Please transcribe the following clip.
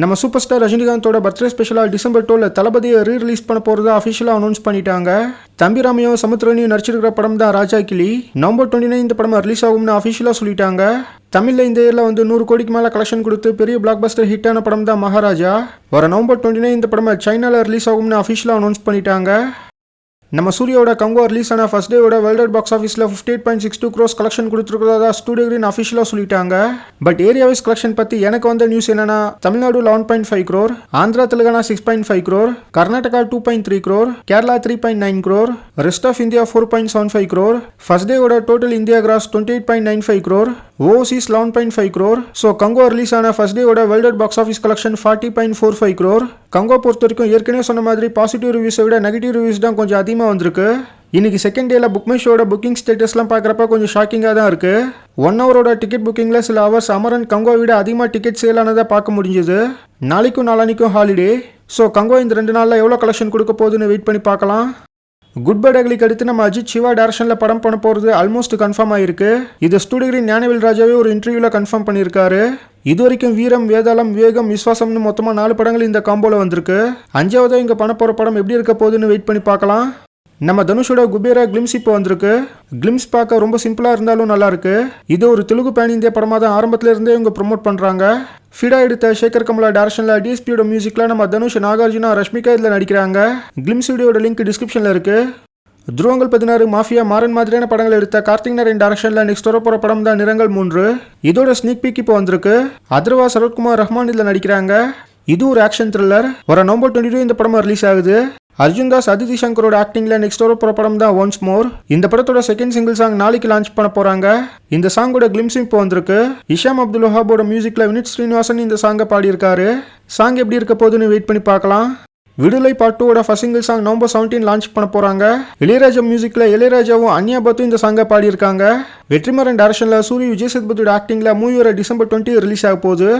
நம்ம super star ரஜினிகாந்தோட birthday ஸ்பெஷலாக December 12 தளபதியை ரீ-ரிலீஸ் பண்ண போகிறதா அஃபிஷியலாக அனௌன்ஸ் பண்ணிட்டாங்க. தம்பிராமையும் சமுத்திரனியும் நடிச்சிருக்கிற படம் தான் ராஜா கிளி. நவம்பர் 29 இந்த படம் ரிலீஸ் ஆகும்னு அஃபிஷியலாக சொல்லிட்டாங்க. தமிழில் இந்த இயரில் 100 கோடிக்கு மேலே கலெக்ஷன் கொடுத்து பெரிய பிளாக் பஸ்டர் ஹிட்டான படம் தான் மகாராஜா. வர நவம்பர் 29 இந்த படம் சைனாவில் ரிலீஸ் ஆகும்னு அஃபிஷியலாக அனௌன்ஸ் பண்ணிட்டாங்க. நம்ம சூர்யாவோட கங்கோ ரிலீஸ் ஆன ஃபர்ஸ்ட் டேவோட வேர்ல்ட் பாக்ஸ் ஆஃபீஸில் 58.62 crores கலெக்ஷன் கொடுத்துருக்கிறதா ஸ்டூடியோ கிரீன் அஃபிஷியலாக சொல்லிட்டாங்க. பட் ஏரியா வைஸ் கலெக்ஷன் பற்றி எனக்கு வந்த நியூஸ் என்னன்னா, Tamil Nadu 11.5 crore, Andhra Telangana 6.5 crore, Karnataka 2.3 crore, Kerala 3.9 crore, rest of India 4.75 crore, first டேவோட total India gross 28.95 crore, overseas 11.5 crore. So Kanguva release ஆன ஃபர்ஸ்ட் டேவோட world box office collection 40.45 crore. Kanguva பொறுத்த வரைக்கும் ஏற்கனவே சொன்ன மாதிரி பாசிட்டிவ் ரிவ்யூஸை விட நெகட்டிவ் ரிவ்யூஸ் தான் கொஞ்சம் அதிகமாக வந்திருக்கு. இன்னைக்கு செகண்ட் டேல புக் மை ஷோட புக்கிங் ஸ்டேட்டஸ்லாம் பார்க்குறப்ப கொஞ்சம் ஷாக்கிங்காக தான் இருக்கு. 1 ஹவரோட டிக்கெட் புக்கிங்கில் சில ஹவர்ஸ் அமரன் கங்கோ விட அதிகமாக டிக்கெட் சேல் ஆனதை பார்க்க முடிஞ்சது. நாளைக்கும் நாளானிக்கும் ஹாலிடே. ஸோ கங்கோ இந்த 2 நாளில் எவ்வளோ கலெக்ஷன் கொடுக்க போகுதுன்னு வெயிட் பண்ணி பார்க்கலாம். குட் பை டக்லிக்கு அடுத்து நம்ம அஜித் சிவா டைரக்ஷனில் படம் பண்ண போகிறது ஆல்மோஸ்ட் கன்ஃபார்ம் ஆயிருக்கு. இது ஸ்டூடியோ கிரீன் ஞானவேல் ராஜாவே ஒரு இன்டர்வியூவில் கன்ஃபார்ம் பண்ணியிருக்காரு. இது வரைக்கும் வீரம், வேதாளம், விவேகம், விஸ்வாசம்னு மொத்தமாக 4 படங்கள் இந்த காம்போல வந்திருக்கு. 5ஆவதாக இங்கே பண்ண போகிற படம் எப்படி இருக்க போகுதுன்னு வெயிட் பண்ணி பார்க்கலாம். நம்ம தனுஷோட குபேரா கிளிம்ஸ் இப்போ வந்திருக்கு. கிளிம்ஸ் பார்க்க ரொம்ப சிம்பிளாக இருந்தாலும் நல்லா இருக்கு. இது ஒரு தெலுங்கு பேன் இந்திய படமாக தான் ஆரம்பத்தில் இருந்தே இவங்க ப்ரொமோட் பண்ணுறாங்க. ஃபிடா எடுத்த சேகர் கமலா டைரக்ஷனில் டிஎஸ்பியோட மியூசிக்கில் நம்ம தனுஷ், நாகார்ஜுனா, ரஷ்மிகா இதில் நடிக்கிறாங்க. கிளிம்ஸ் வீடியோட லிங்க் டிஸ்கிரிப்ஷனில் இருக்கு. துருவங்கள் 16, மாஃபியா, மாறன் மாதிரியான படங்கள் எடுத்த கார்த்திக் நாராயண் டைரக்ஷனில் நெக்ஸ்ட் வர போகிற படம் தான் நிறங்கள் 3. இதோட ஸ்னீக் பீக் இப்போ வந்திருக்கு. அதர்வா, சரத்குமார், ரஹ்மான் இதில் நடிக்கிறாங்க. இது ஒரு ஆக்ஷன் த்ரில்லர். வர நவம்பர் 22 இந்த படம் ரிலீஸ் ஆகுது. அர்ஜுன் தாஸ், அதிதி சங்கரோட ஆக்டிங்ல நெக்ஸ்ட் வர போகிற படம் தான் ஒன்ஸ் மோர். இந்த படத்தோட செகண்ட் சிங்கிள் சாங் நாளைக்கு லான்ச் பண்ண போறாங்க. இந்த சாங்கோட கிளிம்ஸும் இப்போ வந்திருக்கு. இஷாம் அப்துல் வஹாபோட மியூசிக்ல வினித் ஸ்ரீனிவாசன் இந்த சாங்கை பாடியிருக்காரு. சாங் எப்படி இருக்க போகுதுன்னு வெயிட் பண்ணி பார்க்கலாம். விடுதலை part 2 first single song November 17 launch பண்ண போறாங்க. இளையராஜா மியூசிக்ல இளையராஜாவும் அன்யா பத்தும் இந்த சாங்கை பாடியிருக்காங்க. வெற்றிமாறன் டைரக்ஷன்ல சூரிய, விஜய் சேதுபதியோட ஆக்டிங்ல மூவி வர டிசம்பர் 20 ரிலீஸ் ஆக போகுது.